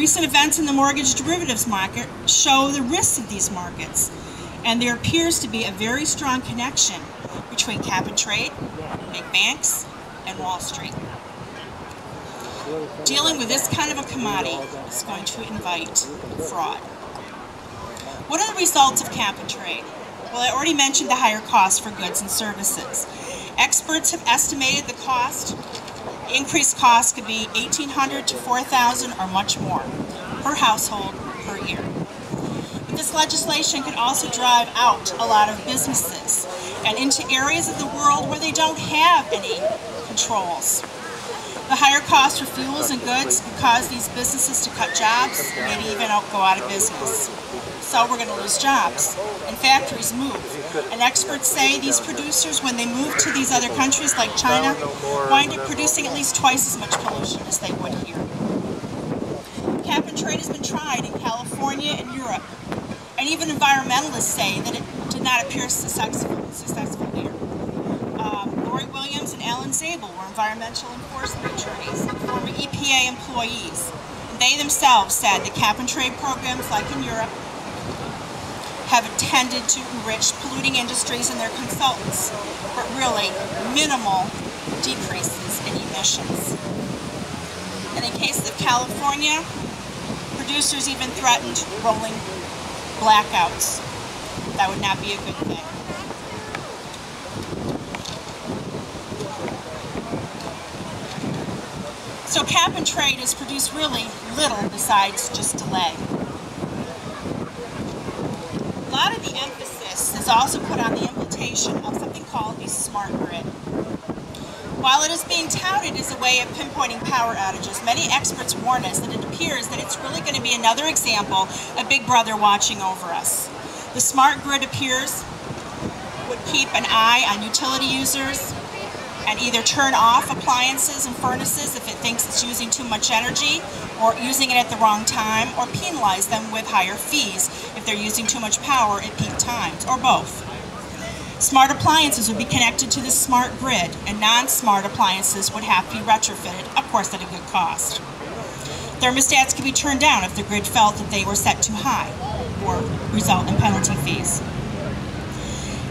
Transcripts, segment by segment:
Recent events in the mortgage derivatives market show the risks of these markets, and there appears to be a very strong connection between cap and trade, big banks, and Wall Street. Dealing with this kind of a commodity is going to invite fraud. What are the results of cap and trade? Well, I already mentioned the higher cost for goods and services. Experts have estimated the cost. The increased cost could be $1,800 to $4,000 or much more per household per year. But this legislation could also drive out a lot of businesses and into areas of the world where they don't have any controls. The higher cost for fuels and goods can cause these businesses to cut jobs, maybe even go out of business. So we're going to lose jobs, and factories move. And experts say these producers, when they move to these other countries like China, wind up producing at least twice as much pollution as they would here. Cap and trade has been tried in California and Europe, and even environmentalists say that it did not appear successful here. Williams and Alan Zabel were environmental enforcement attorneys and former EPA employees. And they themselves said that cap and trade programs, like in Europe, have tended to enrich polluting industries and their consultants, but really minimal decreases in emissions. And in case of California, producers even threatened rolling blackouts. That would not be a good thing. So cap and trade has produced really little besides just delay. A lot of the emphasis is also put on the implementation of something called a smart grid. While it is being touted as a way of pinpointing power outages, many experts warn us that it appears that it's really going to be another example of Big Brother watching over us. The smart grid appears would keep an eye on utility users and either turn off appliances and furnaces if it thinks it's using too much energy or using it at the wrong time, or penalize them with higher fees if they're using too much power at peak times, or both. Smart appliances would be connected to the smart grid, and non-smart appliances would have to be retrofitted, of course at a good cost. Thermostats could be turned down if the grid felt that they were set too high, or result in penalty fees.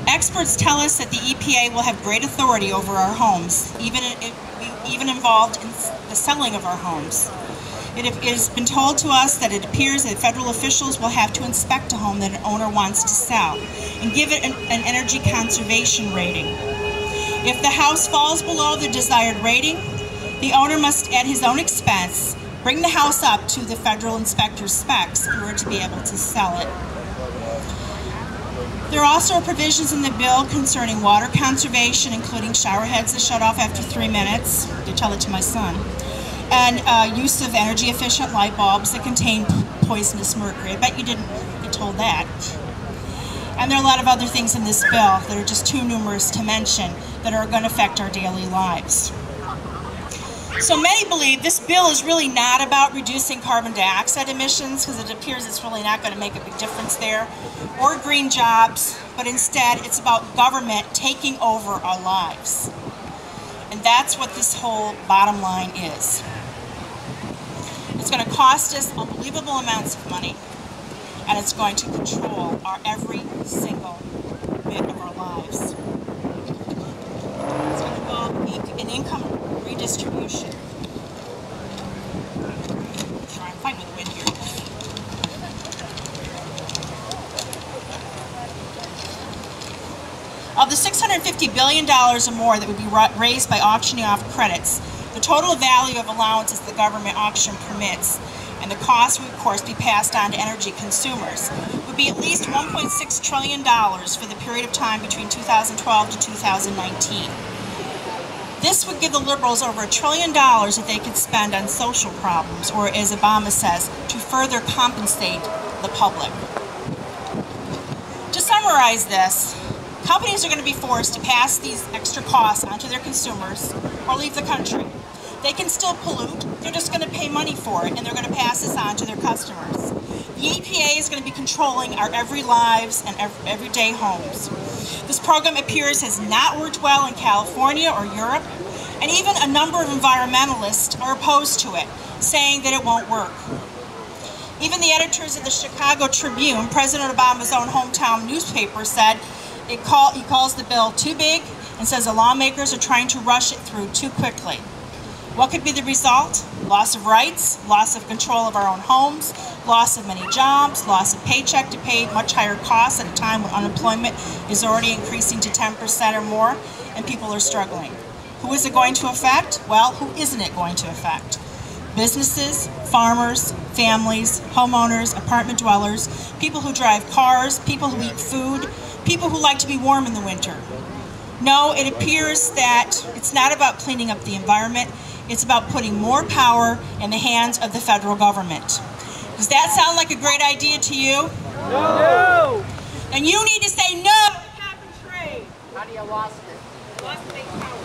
Experts tell us that the EPA will have great authority over our homes, even involved in the selling of our homes. It has been told to us that it appears that federal officials will have to inspect a home that an owner wants to sell and give it an energy conservation rating. If the house falls below the desired rating, the owner must, at his own expense, bring the house up to the federal inspector's specs in order to be able to sell it. There are also provisions in the bill concerning water conservation, including shower heads that shut off after 3 minutes. I tell it to my son. And use of energy-efficient light bulbs that contain poisonous mercury. I bet you didn't get told that. And there are a lot of other things in this bill that are just too numerous to mention that are going to affect our daily lives. So many believe this bill is really not about reducing carbon dioxide emissions, because it appears it's really not going to make a big difference there, or green jobs, but instead it's about government taking over our lives. And that's what this whole bottom line is. It's going to cost us unbelievable amounts of money, and it's going to control our every single bit of our lives. It's going to involve an income redistribution. Sorry, I'm fighting with the wind here. Of the $650 billion or more that would be raised by auctioning off credits, the total value of allowances the government auction permits, and the cost would of course be passed on to energy consumers, would be at least $1.6 trillion for the period of time between 2012 to 2019. This would give the liberals over $1 trillion that they could spend on social problems, or as Obama says, to further compensate the public. To summarize this, companies are going to be forced to pass these extra costs onto their consumers or leave the country. They can still pollute, they're just going to pay money for it, and they're going to pass this on to their customers. The EPA is going to be controlling our everyday lives and everyday homes. This program appears has not worked well in California or Europe, and even a number of environmentalists are opposed to it, saying that it won't work. Even the editors of the Chicago Tribune, President Obama's own hometown newspaper, said he calls the bill too big and says the lawmakers are trying to rush it through too quickly. What could be the result? Loss of rights, loss of control of our own homes, loss of many jobs, loss of paycheck to pay much higher costs at a time when unemployment is already increasing to 10% or more and people are struggling. Who is it going to affect? Well, who isn't it going to affect? Businesses, farmers, families, homeowners, apartment dwellers, people who drive cars, people who eat food, people who like to be warm in the winter. No, it appears that it's not about cleaning up the environment, it's about putting more power in the hands of the federal government. Does that sound like a great idea to you? No! And you need to say no to cap and trade. How do you lost it? Lost the big power.